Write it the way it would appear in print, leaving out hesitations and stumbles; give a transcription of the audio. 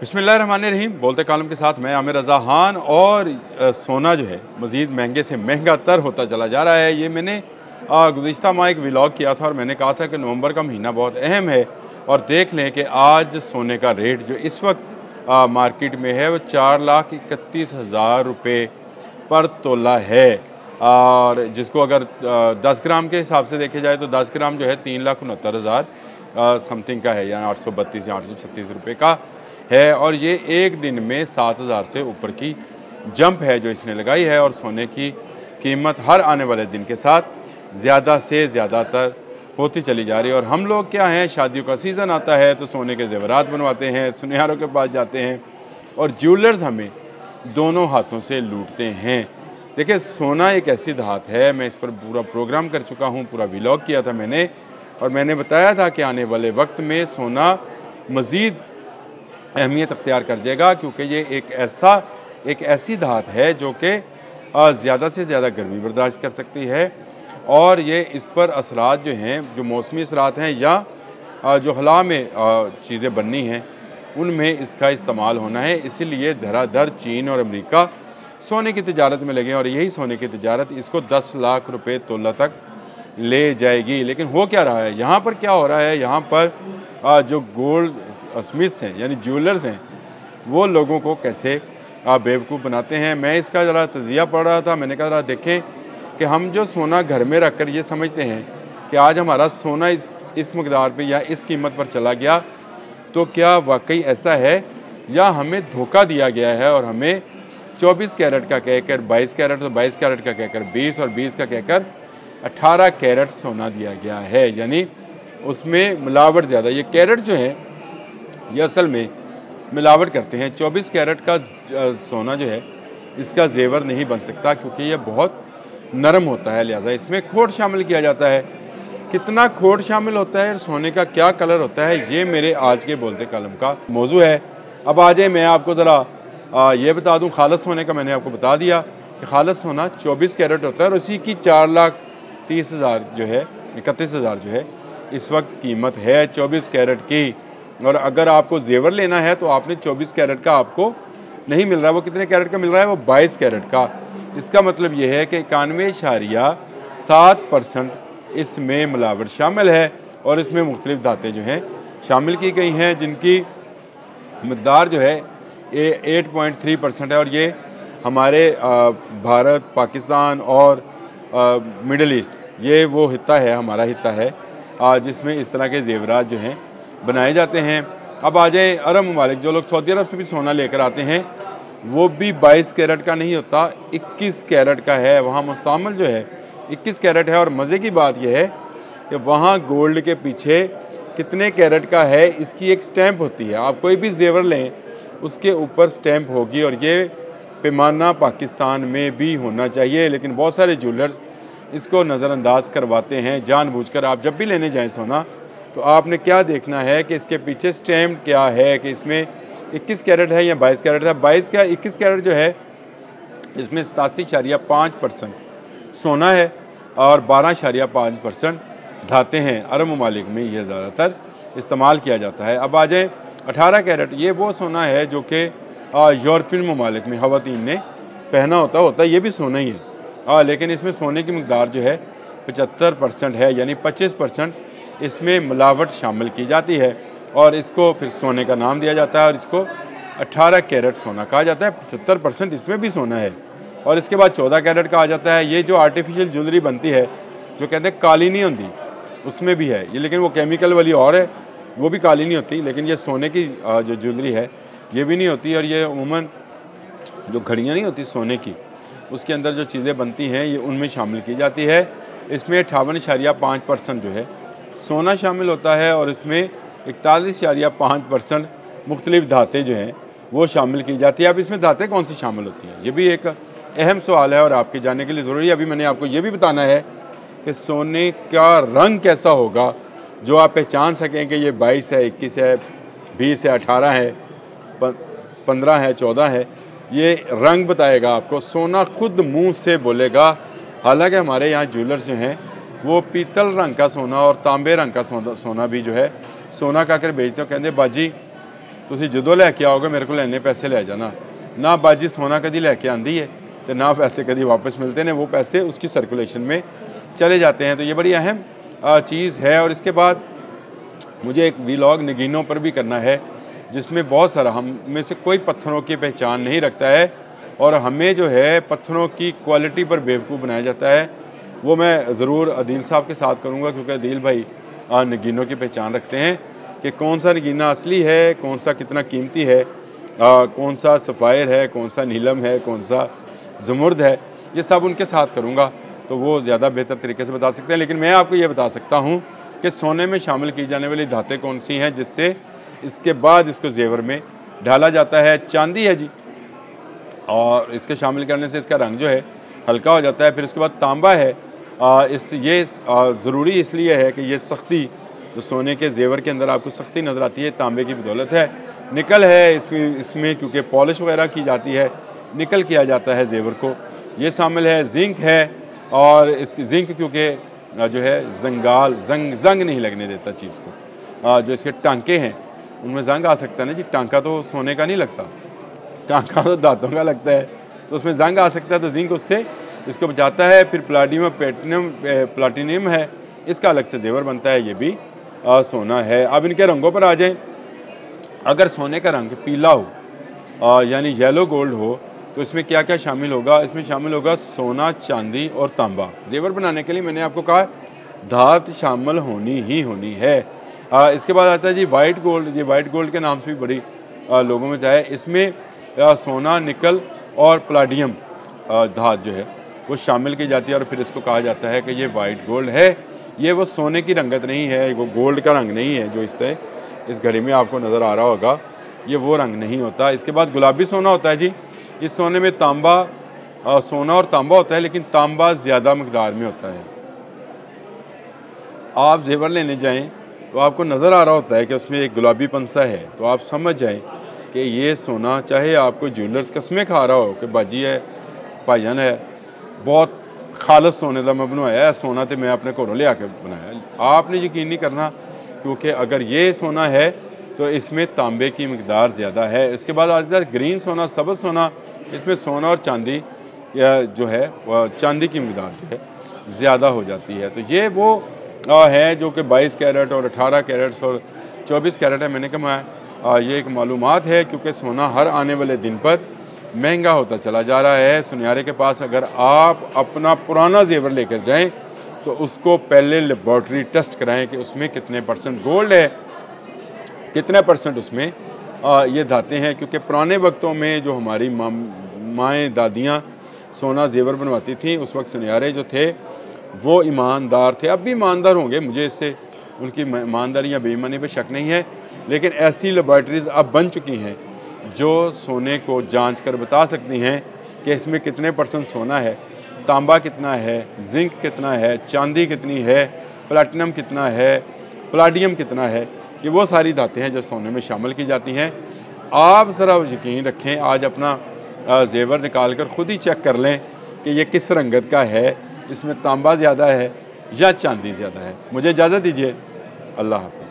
बिस्मिल्लाहिर्रहमानिर्रहीम। बोलते कालम के साथ मैं आमिर रज़ा खान। और सोना जो है मज़ीद महंगे से महंगा तर होता चला जा रहा है। ये मैंने गुज़िश्ता माह एक व्लॉग किया था और मैंने कहा था कि नवंबर का महीना बहुत अहम है। और देख लें कि आज सोने का रेट जो इस वक्त मार्केट में है वो 4,31,000 रुपये पर तोला है। और जिसको अगर 10 ग्राम के हिसाब से देखे जाए तो 10 ग्राम जो है 3,69,000 समथिंग का है, यानी 832 या 836 रुपये का है। और ये एक दिन में 7,000 से ऊपर की जंप है जो इसने लगाई है। और सोने की कीमत हर आने वाले दिन के साथ ज़्यादा से ज़्यादातर होती चली जा रही है। और हम लोग क्या हैं, शादियों का सीज़न आता है तो सोने के ज़ेवरात बनवाते हैं, सुनियारों के पास जाते हैं और ज्वेलर्स हमें दोनों हाथों से लूटते हैं। देखिए, सोना एक ऐसी धात है, मैं इस पर पूरा प्रोग्राम कर चुका हूँ, पूरा व्लॉग किया था मैंने। और मैंने बताया था कि आने वाले वक्त में सोना मज़ीद अहमियत अख्तियार कर जाएगा, क्योंकि ये एक ऐसी धात है जो कि ज़्यादा से ज़्यादा गर्मी बर्दाश्त कर सकती है। और ये इस पर असरात जो हैं, जो मौसमी असरात हैं या जो हला में चीज़ें बननी हैं, उनमें इसका इस्तेमाल होना है। इसीलिए धराधर चीन और अमेरिका सोने की तिजारत में लगे और यही सोने की तिजारत इसको 10 लाख रुपए तोला तक ले जाएगी। लेकिन हो क्या रहा है यहाँ पर, क्या हो रहा है यहाँ पर, जो गोल्ड स्मिथ्स हैं यानी ज्वेलर्स हैं, वो लोगों को कैसे बेवकूफ़ बनाते हैं। मैं इसका ज़रा तजिया पढ़ रहा था, मैंने कहा ज़रा देखें कि हम जो सोना घर में रख कर ये समझते हैं कि आज हमारा सोना इस मकदार पे या इस कीमत पर चला गया, तो क्या वाकई ऐसा है या हमें धोखा दिया गया है और हमें 24 कैरेट का कहकर 22 कैरेट, तो 22 कैरेट का कहकर 20 और 20 का कहकर 18 कैरेट सोना दिया गया है। यानी उसमें मिलावट ज़्यादा। ये कैरेट जो है ये असल में मिलावट करते हैं। 24 कैरेट का सोना जो है इसका जेवर नहीं बन सकता, क्योंकि ये बहुत नरम होता है, लिहाजा इसमें खोट शामिल किया जाता है। कितना खोट शामिल होता है, सोने का क्या कलर होता है, ये मेरे आज के बोलते कलम का मौजू है। अब आ जाए मैं आपको ज़रा ये बता दूं, खालस सोने का मैंने आपको बता दिया कि खालस सोना 24 कैरेट होता है और उसी की 4,30,000 जो है 31,000 जो है इस वक्त कीमत है 24 कैरेट की। और अगर आपको जेवर लेना है तो आपने 24 कैरेट का आपको नहीं मिल रहा, वो कितने कैरेट का मिल रहा है, वो 22 कैरेट का। इसका मतलब ये है कि 91.7% इसमें मिलावट शामिल है और इसमें मुख्तलिफ धातें जो हैं शामिल की गई हैं, जिनकी मकदार जो है 8.3% है। और ये हमारे भारत, पाकिस्तान और मिडल ईस्ट, ये वो हिस्सा है, हमारा हिस्सा है जिसमें इस तरह के जेवरात जो हैं बनाए जाते हैं। अब आ जाए अरब ममालिक, जो लोग सऊदी अरब से भी सोना लेकर आते हैं, वो भी 22 कैरेट का नहीं होता, 21 कैरेट का है। वहाँ मुस्तामल जो है 21 कैरेट है। और मज़े की बात यह है कि वहाँ गोल्ड के पीछे कितने कैरेट का है इसकी एक स्टैंप होती है। आप कोई भी जेवर लें उसके ऊपर स्टैंप होगी, और ये पैमाना पाकिस्तान में भी होना चाहिए। लेकिन बहुत सारे ज्वेलर्स इसको नज़रअंदाज करवाते हैं जानबूझकर। आप जब भी लेने जाएं सोना तो आपने क्या देखना है कि इसके पीछे स्टैम्प क्या है, कि इसमें 21 कैरेट है या 22 कैरेट है। 21 कैरेट जो है इसमें 87.5% सोना है और 12.5% धातें हैं। अरब ममालिक में ये ज़्यादातर इस्तेमाल किया जाता है। अब आ जाए 18 कैरेट, ये वो सोना है जो कि यूरोपियन ममालिक में ख़वातीन ने पहना होता है, ये भी सोना ही है। लेकिन इसमें सोने की मकदार जो है 75% है, यानी 25% इसमें मिलावट शामिल की जाती है और इसको फिर सोने का नाम दिया जाता है और इसको 18 कैरेट सोना कहा जाता है। 75% इसमें भी सोना है। और इसके बाद 14 कैरेट का आ जाता है। ये जो आर्टिफिशियल ज्वेलरी बनती है, जो कहते हैं काली नहीं होती, उसमें भी है ये, लेकिन वो केमिकल वाली और है, वो भी काली नहीं होती। लेकिन ये सोने की जो ज्वेलरी है ये भी नहीं होती। और ये अमूमन जो घड़ियाँ नहीं होती सोने की, उसके अंदर जो चीज़ें बनती हैं ये उनमें शामिल की जाती है। इसमें 58.5% जो है सोना शामिल होता है और इसमें 41.5% मुख्तलिफ धातें जो हैं वो शामिल की जाती है। अब इसमें धातें कौन सी शामिल होती हैं, ये भी एक अहम सवाल है और आपके जानने के लिए ज़रूरी है। अभी मैंने आपको ये भी बताना है कि सोने का रंग कैसा होगा जो आप पहचान सकें कि ये 22 है, 21 है, 20 है, 18 है, 15 है, 14 है। ये रंग बताएगा आपको, सोना खुद मुंह से बोलेगा। हालांकि हमारे यहाँ ज्वेलर्स जो हैं वो पीतल रंग का सोना और तांबे रंग का सोना भी जो है सोना का कर बेचते हो। कहते बाजी ਤੁਸੀਂ ਜਦੋਂ ਲੈ ਕੇ आओगे मेरे को ਇੰਨੇ पैसे ले जाना ना बाजी सोना कभी लैके आती है तो ना पैसे कभी वापस मिलते हैं, वो पैसे उसकी सर्कुलेशन में चले जाते हैं। तो ये बड़ी अहम चीज़ है। और इसके बाद मुझे एक वीलॉग नगीनों पर भी करना है जिसमें बहुत सारा, हम में से कोई पत्थरों की पहचान नहीं रखता है और हमें जो है पत्थरों की क्वालिटी पर बेवकूफ़ बनाया जाता है। वो मैं ज़रूर अदील साहब के साथ करूँगा क्योंकि अदील भाई नगीनों की पहचान रखते हैं कि कौन सा नगीना असली है, कौन सा कितना कीमती है, कौन सा सफ़ायर है, कौन सा नीलम है, कौन सा ज़मुर्द है, ये सब उनके साथ करूँगा तो वो ज़्यादा बेहतर तरीके से बता सकते हैं। लेकिन मैं आपको ये बता सकता हूँ कि सोने में शामिल की जाने वाली धातें कौन सी हैं जिससे इसके बाद इसको जेवर में ढाला जाता है। चांदी है जी, और इसके शामिल करने से इसका रंग जो है हल्का हो जाता है। फिर उसके बाद तांबा है। ये ज़रूरी इसलिए है कि ये सख्ती जो सोने के जेवर के अंदर आपको सख्ती नज़र आती है तांबे की बदौलत है। निकल है इसमें क्योंकि पॉलिश वगैरह की जाती है, निकल किया जाता है जेवर को, ये शामिल है। जिंक है, और इस जिंक क्योंकि जो है जंग नहीं लगने देता चीज़ को। जो इसके टांके हैं उनमें जंग आ सकता है ना जी, टांका तो सोने का नहीं लगता, टांका तो दांतों का लगता है, तो उसमें जंग आ सकता है, तो जिंक उससे इसको बचाता है। फिर प्लाटिनियम है, इसका अलग से जेवर बनता है, ये भी सोना है। अब इनके रंगों पर आ जाएं। अगर सोने का रंग पीला हो यानी येलो गोल्ड हो तो इसमें क्या क्या शामिल होगा? इसमें शामिल होगा सोना, चांदी और तांबा। जेवर बनाने के लिए मैंने आपको कहा धात शामिल होनी ही होनी है। इसके बाद आता है जी वाइट गोल्ड। ये वाइट गोल्ड के नाम से भी बड़ी लोगों में जाए। इसमें सोना, निकल और प्लाडियम धात जो है वो शामिल की जाती है और फिर इसको कहा जाता है कि ये वाइट गोल्ड है। ये वो सोने की रंगत नहीं है, वो गोल्ड का रंग नहीं है जो इस घड़ी में आपको नज़र आ रहा होगा, ये वो रंग नहीं होता। इसके बाद गुलाबी सोना होता है जी। इस सोने में सोना और तांबा होता है, लेकिन तांबा ज़्यादा मकदार में होता है। आप जेवर लेने जाएं तो आपको नज़र आ रहा होता है कि उसमें एक गुलाबी पंसा है, तो आप समझ जाएं कि ये सोना, चाहे आपको ज्वेलर्स कसमें खा रहा हो कि बाजी है, भाईजान है, बहुत खालस सोने का मैं बनवाया है, सोना तो मैं अपने घरों ले आकर बनाया, आपने यकीन नहीं करना, क्योंकि अगर ये सोना है तो इसमें तांबे की मकदार ज़्यादा है। इसके बाद आता है ग्रीन सोना, सब्ज़ सोना। इसमें सोना और चांदी जो है वह चांदी की मकदार जो है ज़्यादा हो जाती है। तो ये वो है जो कि 22 कैरेट और 18 कैरेट्स और 24 कैरेट है। मैंने कहा ये एक मालूमात है क्योंकि सोना हर आने वाले दिन पर महंगा होता चला जा रहा है। सुनियारे के पास अगर आप अपना पुराना जेवर लेकर जाएं तो उसको पहले लेबॉर्ट्री टेस्ट कराएं कि उसमें कितने % गोल्ड है, कितने % उसमें ये धातें हैं। क्योंकि पुराने वक्तों में जो हमारी माएँ दादियाँ सोना जेवर बनवाती थीं, उस वक्त सुनियारे जो थे वो ईमानदार थे, अब भी ईमानदार होंगे, मुझे इससे उनकी ईमानदारी या बेईमानी पे शक नहीं है। लेकिन ऐसी लेबॉर्ट्रीज़ अब बन चुकी हैं जो सोने को जांच कर बता सकती हैं कि इसमें कितने % सोना है, तांबा कितना है, जिंक कितना है, चांदी कितनी है, प्लैटिनम कितना है, प्लाडियम कितना है। ये वो सारी धातें हैं जो सोने में शामिल की जाती हैं। आप ज़रा यकीन रखें, आज अपना जेवर निकाल कर ख़ुद ही चेक कर लें कि ये किस रंगत का है, इसमें तांबा ज़्यादा है या चांदी ज़्यादा है। मुझे इजाज़त दीजिए, अल्लाह हाफ़िज़।